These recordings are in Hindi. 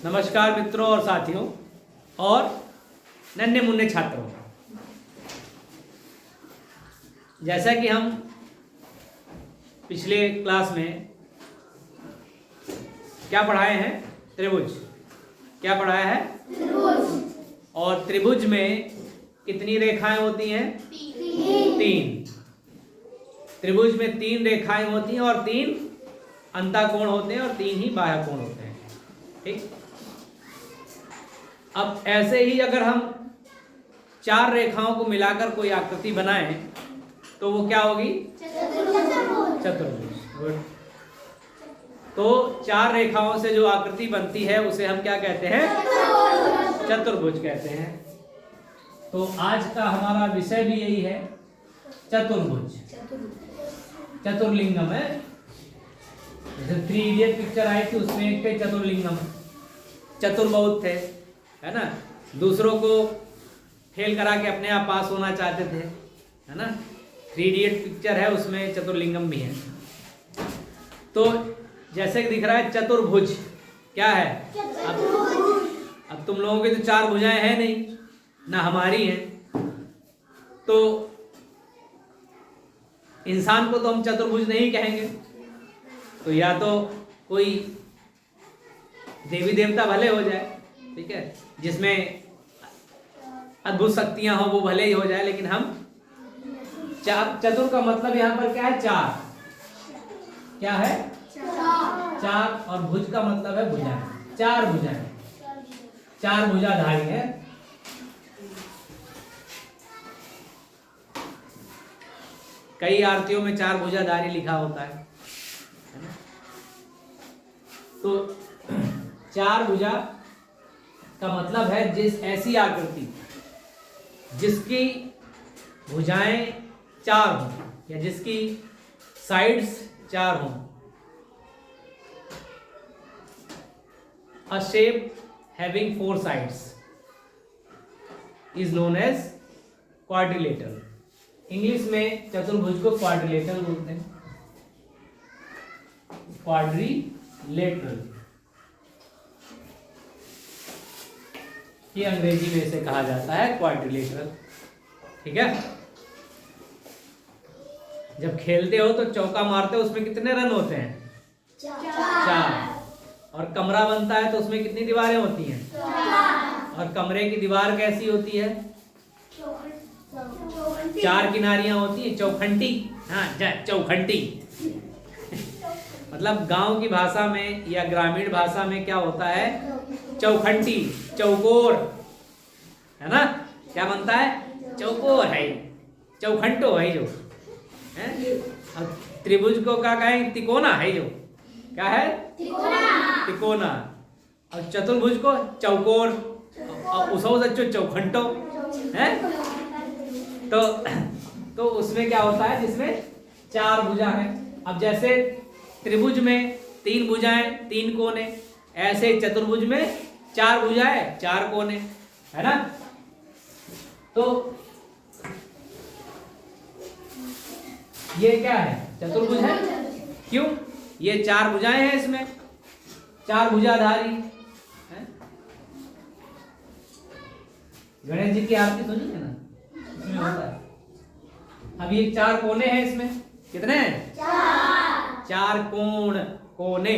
नमस्कार मित्रों और साथियों और नन्हे मुन्ने छात्रों, जैसा कि हम पिछले क्लास में क्या पढ़ाए हैं, त्रिभुज। क्या पढ़ाया है? त्रिभुज। और त्रिभुज में कितनी रेखाएं होती हैं? तीन। त्रिभुज में तीन रेखाएं होती हैं और तीन अंतःकोण होते हैं और तीन ही बाह्यकोण होते हैं। ठीक। अब ऐसे ही अगर हम चार रेखाओं को मिलाकर कोई आकृति बनाएं तो वो क्या होगी? चतुर्भुज। गुड। तो चार रेखाओं से जो आकृति बनती है उसे हम क्या कहते हैं? चतुर्भुज कहते हैं। तो आज का हमारा विषय भी यही है, चतुर्भुज। चतुर्लिंगम है। जैसे 3 इडियट पिक्चर आई थी उसमें एक थे चतुर्लिंगम, चतुर बहुत थे, है ना। दूसरों को फेल करा के अपने आप पास होना चाहते थे, है ना। 3 इडियट पिक्चर है, उसमें चतुर्लिंगम भी है। तो जैसे कि दिख रहा है चतुर्भुज क्या है? अब तुम लोगों की तो चार भुजाएं हैं नहीं, ना हमारी हैं, तो इंसान को तो हम चतुर्भुज नहीं कहेंगे। तो या तो कोई देवी देवता भले हो जाए, ठीक है, जिसमें अद्भुत शक्तियां हो, वो भले ही हो जाए, लेकिन हम चतुर का मतलब यहाँ पर क्या है? चार। क्या है? चार। और भुज का मतलब है भुजाएं, चार भुजाएं, चार भुजाधारी है। कई आरतियों में चार भुजाधारी लिखा होता है ना। तो चार भुजा का मतलब है जिस ऐसी आकृति जिसकी भुजाएं चार हों या जिसकी साइड्स चार हों। A shape having 4 sides is known as quadrilateral. English में चतुर्भुज को क्वाड्रिलेटरल बोलते हैं। क्वाड्रिलेटरल ये अंग्रेजी में इसे कहा जाता है, क्वाड्रिलेटरल। ठीक है। जब खेलते हो तो चौका मारते हो, उसमें कितने रन होते हैं? चार। और कमरा बनता है तो उसमें कितनी दीवारें होती हैं? और कमरे की दीवार कैसी होती है? चार किनारियां होती है, चौखंटी। हाँ, चौखंटी। मतलब गांव की भाषा में या ग्रामीण भाषा में क्या होता है? चौखंटी, चौकोर, है ना। क्या बनता है? चौकोर है, चौखंटो है जो है। अब त्रिभुज को क्या कहें? तिकोना है जो। क्या है? तिकोना। और चतुर्भुज को चौकोर, और उसो सच्चो चौखंटो है। तो उसमें क्या होता है? जिसमें चार भुजा है। अब जैसे त्रिभुज में 3 भुजाएं 3 कोने, ऐसे चतुर्भुज में 4 भुजाएं 4 कोने, है ना। तो ये क्या है? चतुर्भुज है। क्यों? ये 4 भुजाएं हैं, इसमें 4 भुजाधारी है। गणेश जी की आरती सुनी है ना, इसमें होता है। अब ये 4 कोने हैं, इसमें कितने हैं? 4 कोण, कोने।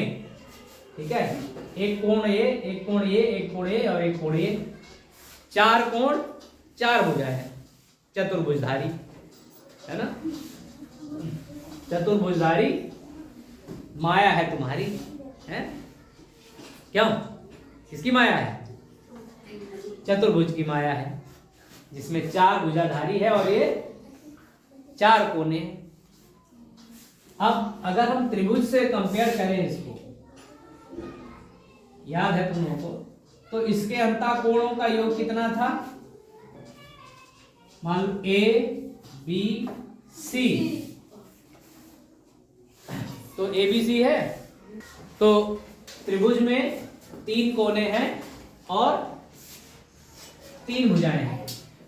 ठीक है। एक कोण ये, एक कोण ये, एक कोण ये और एक कोण ये। 4 कोण 4 भुजाएं हैं, चतुर्भुजधारी, है ना। चतुर्भुजधारी माया है तुम्हारी, है। क्यों? किसकी माया है? चतुर्भुज की माया है, जिसमें 4 भुजाधारी है और ये 4 कोने। अब अगर हम त्रिभुज से कंपेयर करें इसको, याद है तुम लोगों को, तो इसके अंतःकोणों का योग कितना था? मान लो ABC, तो ABC है। तो त्रिभुज में 3 कोने हैं और 3 भुजाएं हैं।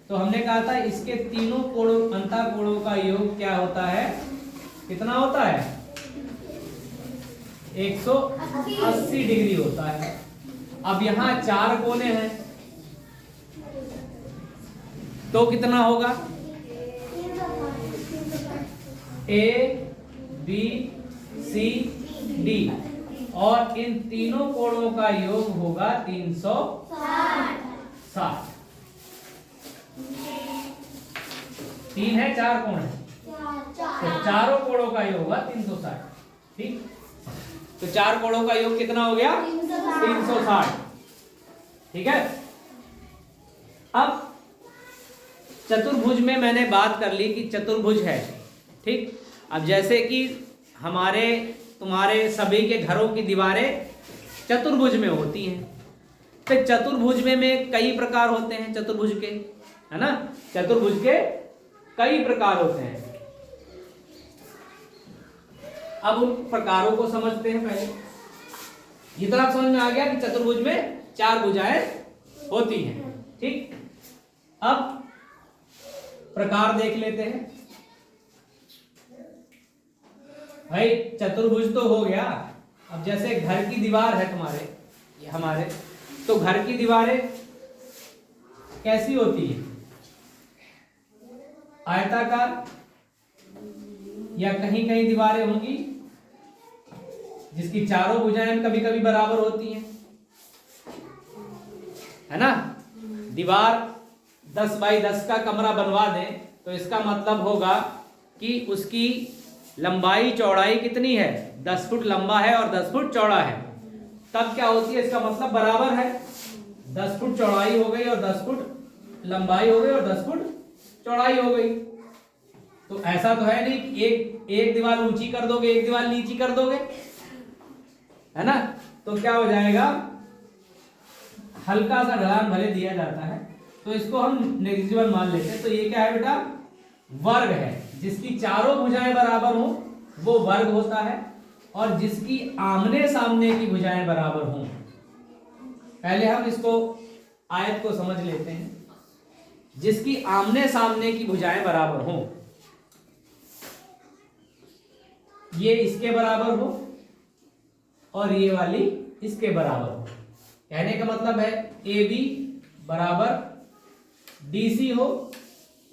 तो हमने कहा था इसके तीनों कोणों, अंतःकोणों का योग क्या होता है? कितना होता है? 180 डिग्री होता है। अब यहाँ 4 कोने हैं तो कितना होगा? ए बी सी डी, और इन तीनों कोणों का योग होगा 360। 3 है, 4 कोण है, तो चारों कोणों का योग होगा 360। ठीक, तो 4 कोणों का योग कितना हो गया? 360। ठीक है। अब चतुर्भुज में मैंने बात कर ली कि चतुर्भुज है। ठीक, अब जैसे कि हमारे तुम्हारे सभी के घरों की दीवारें चतुर्भुज में होती हैं, तो चतुर्भुज में कई प्रकार होते हैं चतुर्भुज के, है ना। चतुर्भुज के कई प्रकार होते हैं। अब उन प्रकारों को समझते हैं। पहले ये तो आप समझ में आ गया कि चतुर्भुज में 4 भुजाएं होती हैं। ठीक, अब प्रकार देख लेते हैं। भाई चतुर्भुज तो हो गया। अब जैसे घर की दीवार है तुम्हारे, ये हमारे, तो घर की दीवारें कैसी होती है? आयताकार, या कहीं कहीं दीवारें होंगी जिसकी चारों भुजाएं कभी कभी बराबर होती हैं, है ना। दीवार 10 बाई 10 का कमरा बनवा दें तो इसका मतलब होगा कि उसकी लंबाई चौड़ाई कितनी है? 10 फुट लंबा है और 10 फुट चौड़ा है। तब क्या होती है? इसका मतलब बराबर है, 10 फुट चौड़ाई हो गई और 10 फुट लंबाई हो गई और 10 फुट चौड़ाई हो गई। तो ऐसा तो है नहीं कि एक दीवार ऊंची कर दोगे, एक दीवार नीची कर दोगे, है ना। तो क्या हो जाएगा? हल्का सा ढलान भले दिया जाता है तो इसको हम नेग्लिजिबल मान लेते हैं। तो ये क्या है बेटा? वर्ग है। जिसकी चारों भुजाएं बराबर हो वो वर्ग होता है, और जिसकी आमने सामने की भुजाएं बराबर हों। पहले हम इसको आयत को समझ लेते हैं। जिसकी आमने सामने की भुजाएं बराबर हों, ये इसके बराबर हो और ये वाली इसके बराबर हो। कहने का मतलब है ए बी बराबर डी सी हो,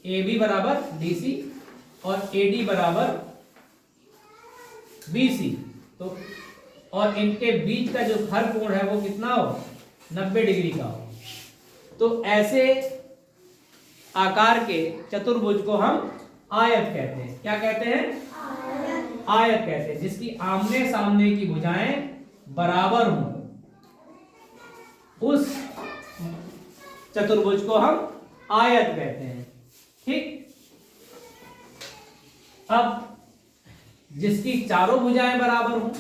ए बी बराबर डी सी और ए डी बराबर बी सी। तो और इनके बीच का जो हर कोण है वो कितना हो? 90 डिग्री का हो। तो ऐसे आकार के चतुर्भुज को हम आयत कहते हैं। क्या कहते हैं? आयत कहते हैं। जिसकी आमने सामने की भुजाएं बराबर हों उस चतुर्भुज को हम आयत कहते हैं। ठीक, अब जिसकी चारों भुजाएं बराबर हों,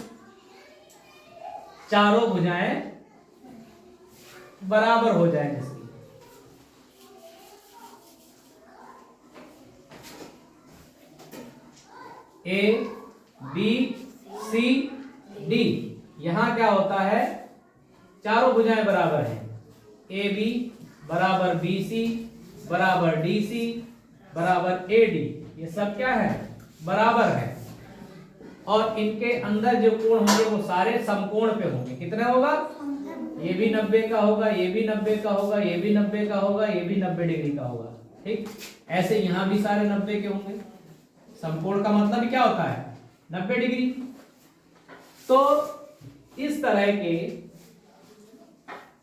चारों भुजाएं बराबर हो जाए, जिसकी ए बी सी डी, यहां क्या होता है? चारों भुजाएं बराबर हैं। ए बी बराबर बी सी बराबर डी सी बराबर ए डी, ये सब क्या है? बराबर है। और इनके अंदर जो कोण होंगे वो सारे समकोण पे होंगे। कितना होगा? ये भी 90 का होगा, ये भी 90 का होगा, ये भी 90 का होगा, ये भी 90 डिग्री का होगा। ठीक, ऐसे यहां भी सारे 90 के होंगे। समकोण का मतलब क्या होता है? 90 डिग्री। तो इस तरह के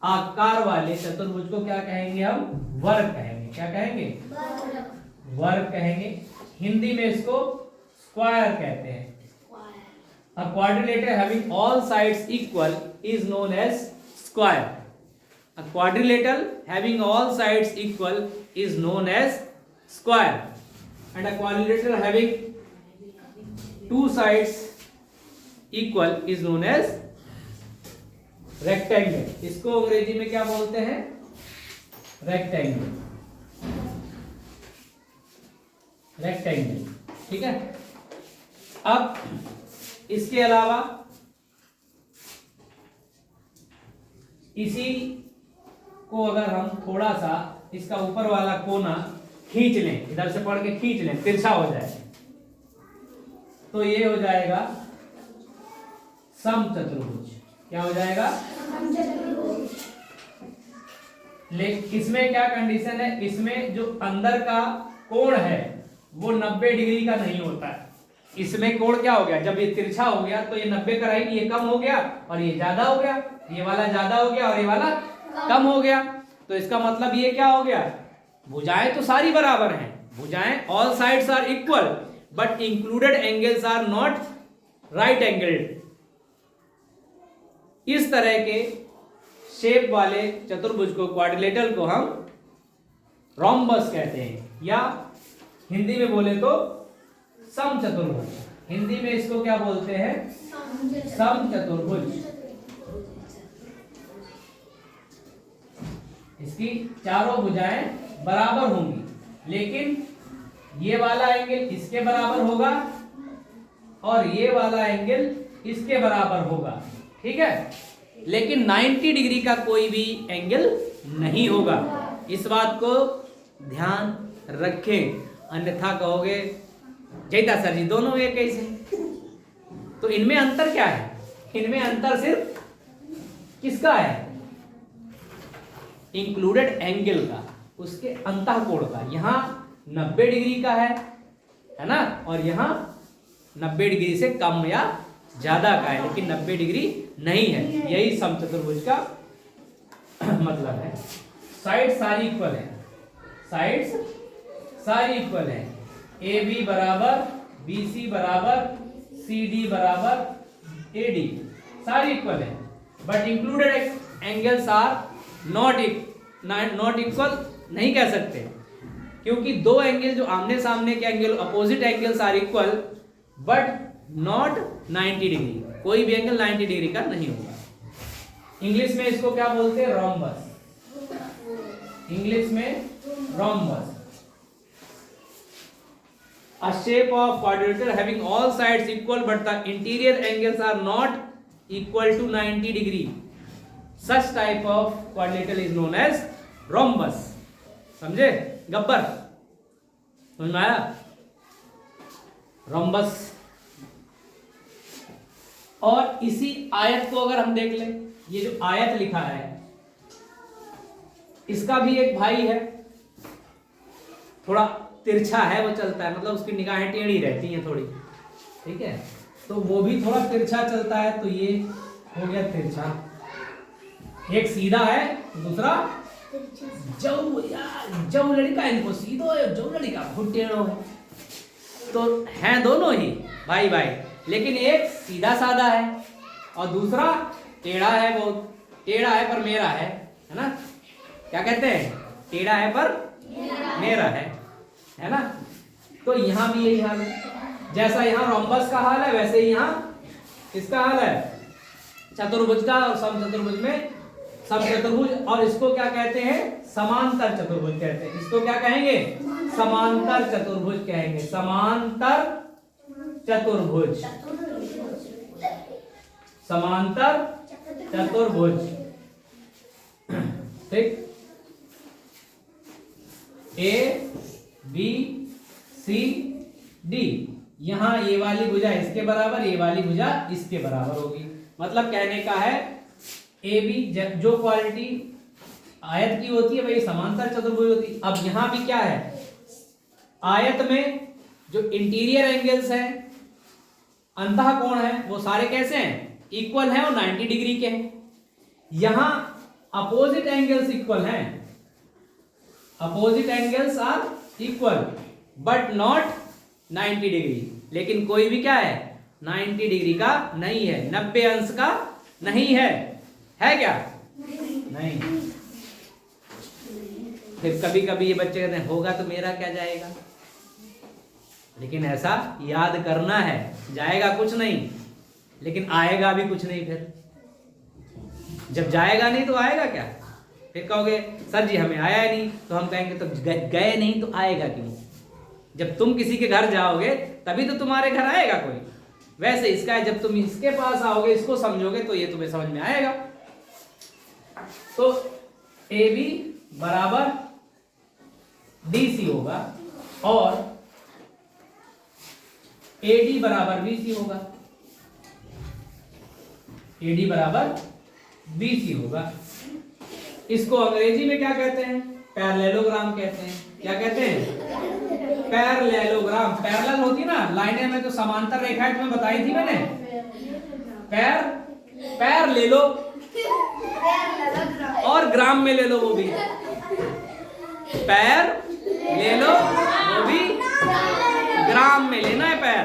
आकार वाले चतुर्भुज को क्या कहेंगे? हम वर्ग कहेंगे। क्या कहेंगे? वर्ग कहेंगे। हिंदी में इसको स्क्वायर कहते हैं। A quadrilateral having all sides equal is known as square. A quadrilateral having all sides equal is known as square. And a quadrilateral having two sides equal is known as rectangle. इसको अंग्रेजी में क्या बोलते हैं? rectangle. rectangle. ठीक है। अब इसके अलावा इसी को अगर हम थोड़ा सा इसका ऊपर वाला कोना खींच लें, इधर से पढ़ के खींच लें, तिरछा हो जाए, तो ये हो जाएगा समचतुर्भुज। क्या हो जाएगा? लेकिन इसमें क्या कंडीशन है, इसमें जो अंदर का कोण है वो 90 डिग्री का नहीं होता है। इसमें कोण क्या हो गया, जब ये तिरछा हो गया तो ये 90 का राइट, ये कम हो गया और ये ज्यादा हो गया, ये वाला ज्यादा हो गया और ये वाला कम हो गया। तो इसका मतलब ये क्या हो गया, भुजाएं तो सारी बराबर हैं, भुजाएं all sides are equal but included angles are not right angled. इस तरह के शेप वाले चतुर्भुज को, क्वाड्रिलेटरल को हम रोम्बस कहते हैं, या हिंदी में बोले तो समचतुर्भुज। हिंदी में इसको क्या बोलते हैं, समचतुर्भुज। इसकी चारों भुजाएं बराबर होंगी, लेकिन ये वाला एंगल इसके बराबर होगा और ये वाला एंगल इसके बराबर होगा, ठीक है। लेकिन 90 डिग्री का कोई भी एंगल नहीं होगा, इस बात को ध्यान रखें, अन्यथा कहोगे जयता सर जी दोनों एक कैसे। तो इनमें अंतर क्या है, इनमें अंतर सिर्फ किसका है, इंक्लूडेड एंगल का, उसके अंतःकोण का। यहां 90 डिग्री का है ना, और यहां 90 डिग्री से कम या ज्यादा का है, लेकिन 90 डिग्री नहीं है। यही समचतुर्भुज का मतलब है। साइड सारी इक्वल है, साइड्स सारी इक्वल है, ए बी बराबर, बी सी बराबर, सी डी बराबर ए डी, सारी इक्वल है। But included angles are not equal नहीं कह सकते, क्योंकि दो एंगल जो आमने सामने के angle, opposite angles are equal but not 90 degree, कोई भी एंगल 90 डिग्री का नहीं होगा। इंग्लिश में इसको क्या बोलते हैं, रोम्बस। इंग्लिश में rhombus. A shape of quadrilateral having all sides equal but the interior angles are not equal to 90 degree. Such type of quadrilateral is known as rhombus. समझे गब्बर, समझ में आया, रोम्बस। और इसी आयत को अगर हम देख लें, ये जो आयत लिखा है इसका भी एक भाई है, थोड़ा तिरछा है, वो चलता है, मतलब उसकी निगाहें टेढ़ी रहती हैं थोड़ी, ठीक है, तो वो भी थोड़ा तिरछा चलता है। तो ये हो गया तिरछा, एक सीधा है दूसरा जऊ लड़का, इनको सीधो है, जऊ लड़का बहुत टेढ़ो है। तो हैं दोनों ही भाई भाई, लेकिन एक सीधा साधा है और दूसरा टेढ़ा है, बहुत टेढ़ा है पर मेरा है ना, क्या कहते हैं, टेढ़ा है पर मेरा है ना। तो यहाँ भी यही हाल है, जैसा यहाँ रोम्बस का हाल है वैसे ही यहाँ किसका हाल है, चतुर्भुज का। और समचतुर्भुज में समचतुर्भुज, और इसको क्या कहते हैं, समांतर चतुर्भुज कहते हैं। इसको क्या कहेंगे, समांतर चतुर्भुज कहेंगे, समांतर चतुर्भुज, समांतर चतुर्भुज, ठीक। ए बी सी डी, यहां ये वाली भुजा इसके बराबर, ये वाली भुजा इसके बराबर होगी। मतलब कहने का है ए बी जो क्वालिटी आयत की होती है वही समांतर चतुर्भुज होती है। अब यहां भी क्या है, आयत में जो इंटीरियर एंगल्स हैं, अंतः कोण है, वो सारे कैसे हैं, इक्वल हैं और 90 डिग्री के हैं। यहां अपोजिट एंगल्स इक्वल हैं, opposite angles are equal but not 90 degree, लेकिन कोई भी क्या है, 90 डिग्री का नहीं है, 90 अंश का नहीं है क्या, नहीं। फिर कभी कभी ये बच्चे कहते हैं होगा तो मेरा क्या जाएगा, लेकिन ऐसा याद करना है, जाएगा कुछ नहीं लेकिन आएगा भी कुछ नहीं। फिर जब जाएगा नहीं तो आएगा क्या, फिर कहोगे सर जी हमें आया नहीं, तो हम कहेंगे तो गए नहीं तो आएगा क्यों। जब तुम किसी के घर जाओगे तभी तो तुम्हारे घर आएगा कोई, वैसे इसका है जब तुम इसके पास आओगे, इसको समझोगे तो ये तुम्हें समझ में आएगा। तो ए बी बराबर डी सी होगा और ए डी बराबर बी सी होगा, ए डी बराबर बी सी होगा। इसको अंग्रेजी में क्या कहते हैं? पैरेललोग्राम कहते हैं। क्या कहते हैं? पैरेललोग्राम। पैरेलल होती है ना लाइनें में, तो समांतर रेखाएं तुम्हें बताई थी मैंने। पैर ले लो और ग्राम में ले लो वो भी। पैर ले लो वो भी ग्राम में लेना है। पैर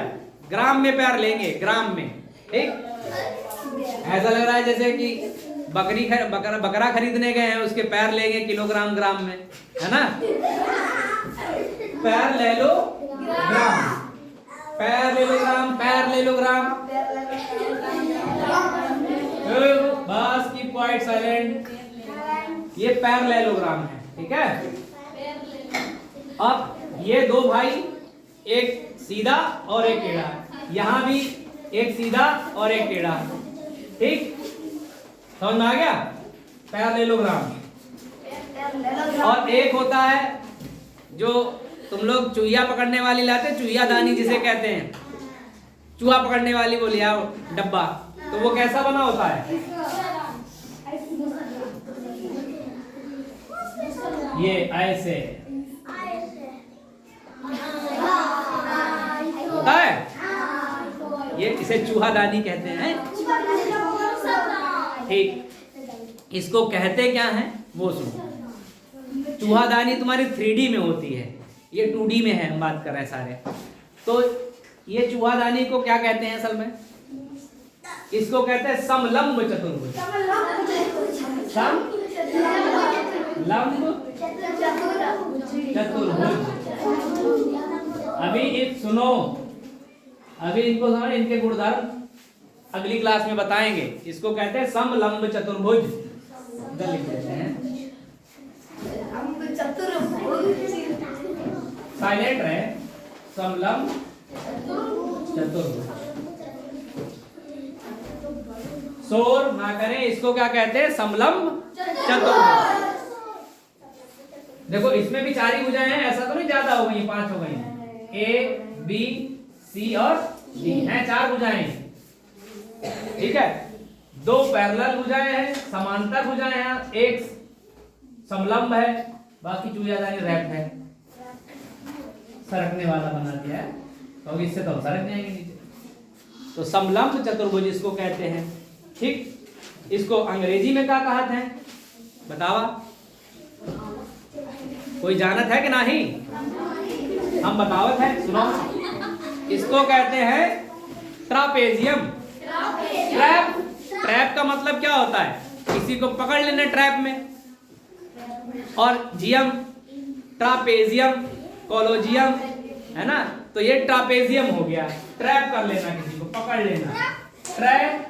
ग्राम में पैर लेंगे, ग्राम में। ठीक, ऐसा लग रहा है जैसे कि बकरा खरीदने गए हैं, उसके पैर लेंगे किलोग्राम ग्राम में, है ना। पैर ले लो ग्राम, पैर ले लो ग्राम, पैर ले लो ग्राम। बस की क्वाइट साइलेंट। ये पैरेललोग्राम है, ठीक है। अब ये दो भाई, एक सीधा और एक टेढ़ा, यहां भी एक सीधा और एक टेढ़ा। ठीक, समझ में आ गया? पैरेललोग्राम। और एक होता है जो तुम लोग चूहिया पकड़ने वाली लाते, चूहिया दानी जिसे कहते हैं, चूहा पकड़ने वाली वो लिया डब्बा, तो वो कैसा बना होता है? ये ऐसे होता है, ये इसे चूहादानी कहते हैं। ठीक, इसको कहते क्या है वो सुनो। चूहादानी तुम्हारी 3D में होती है, ये 2D में है, हम बात कर रहे हैं सारे। तो ये चूहादानी को क्या कहते हैं असल में? इसको कहते हैं समलंब चतुर्भुज। समलंब चतुर्भुज। अभी सुनो, अभी इनको समझ, इनके गुणधर्म अगली क्लास में बताएंगे। इसको कहते हैं समलंब चतुर्भुज। लिख देते हैं, साइलेंट रहे। समलंब चतुर्भुज, शोर ना करें। इसको क्या कहते हैं? समलंब चतुर्भुज। देखो इसमें भी 4 ही भुजाएं हैं, ऐसा तो नहीं ज्यादा हो गई, 5 हो गई। ए बी सी और डी हैं 4 भुजाएं, ठीक है। 2 पैरेलल भुजाएं हैं, समांतर भुजाएं हैं, एक समलंब है, बाकी चूहियादानी रैप्ट है। सरकने वाला बना दिया है, तो इससे तो हम सरक जाएंगे नीचे। तो समलंब चतुर्भुज इसको कहते हैं। ठीक, इसको अंग्रेजी में क्या कहते हैं बतावा? कोई जानत है कि नहीं? हम बतावत है, सुनो। इसको कहते हैं ट्रापेजियम। ट्रैप, ट्रैप का मतलब क्या होता है? किसी को पकड़ लेना ट्रैप में। और जियम, ट्रापेजियम, कोलोजियम, है ना। तो ये ट्रापेजियम हो गया, ट्रैप कर लेना, किसी को पकड़ लेना। ट्रैपेजियम,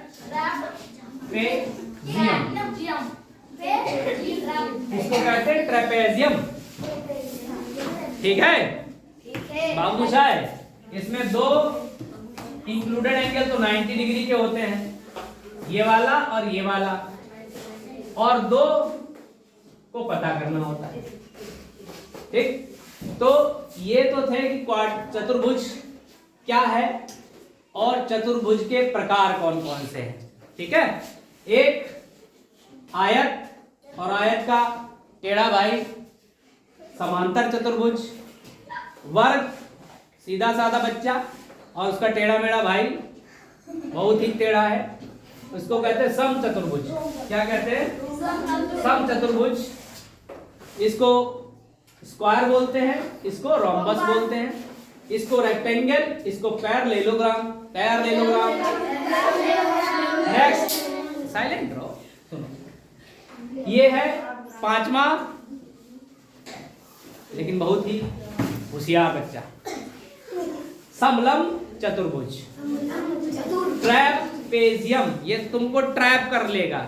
इसको कहते हैं ट्रेपेजियम। ठीक है बाबू साहब, इसमें 2 इंक्लूडेड एंगल तो 90 डिग्री के होते हैं, ये वाला और ये वाला, और 2 को पता करना होता है। ठीक, तो ये तो थे कि चतुर्भुज क्या है और चतुर्भुज के प्रकार कौन कौन से हैं। ठीक है, एक आयत, और आयत का टेढ़ा भाई समांतर चतुर्भुज, वर्ग सीधा साधा बच्चा और उसका टेढ़ा मेढ़ा भाई बहुत ही टेढ़ा है, उसको कहते हैं सम चतुर्भुज। क्या कहते हैं? सम चतुर्भुज। इसको स्क्वायर बोलते हैं, इसको रोम्बस बोलते हैं, इसको रेक्टेंगल, इसको पैरेललोग्राम। पैरेललोग्राम। नेक्स्ट, साइलेंट रहो, सुनो। ये है 5वां, लेकिन बहुत ही होशियार बच्चा, समलंब चतुर्भुज। ट्रैपेजियम, ये तुमको ट्रैप कर लेगा,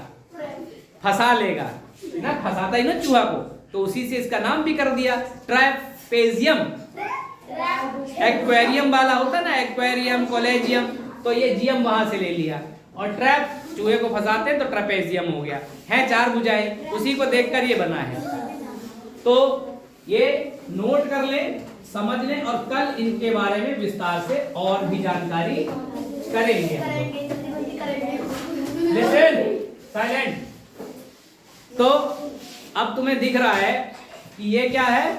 फंसा लेगा ना, फंसाता ही ना चूहा को, तो उसी से इसका नाम भी कर दिया ट्रैपेजियम। एक्वेरियम वाला होता ना, एक्वेरियम, कोलेजियम, तो ये जियम वहां से ले लिया, और ट्रैप चूहे को फंसाते हैं तो ट्रपेजियम हो गया। है 4 भुजाएं, उसी को देखकर ये बना है। तो ये नोट कर ले, समझ लें, और कल इनके बारे में विस्तार से और भी जानकारी करेंगे। Listen, silent. तो अब तुम्हें दिख रहा है कि ये क्या है,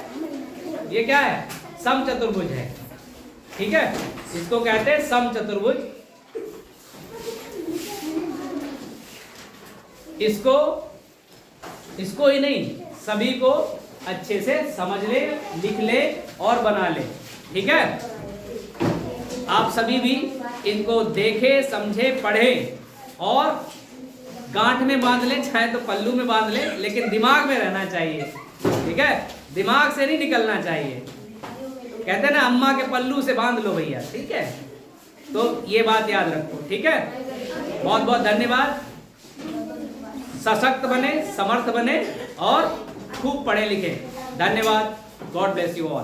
ये क्या है, समचतुर्भुज है। ठीक है, इसको कहते हैं समचतुर्भुज। इसको ही नहीं, सभी को अच्छे से समझ ले, लिख ले और बना ले। ठीक है, आप सभी भी इनको देखे, समझे, पढ़े और गांठ में बांध ले, चाहे तो पल्लू में बांध ले, लेकिन दिमाग में रहना चाहिए। ठीक है, दिमाग से नहीं निकलना चाहिए। कहते हैं ना, अम्मा के पल्लू से बांध लो भैया। ठीक है, तो ये बात याद रखो। ठीक है, बहुत बहुत धन्यवाद। सशक्त बने, समर्थ बने और खूब पढ़े लिखे। धन्यवाद। God bless you all.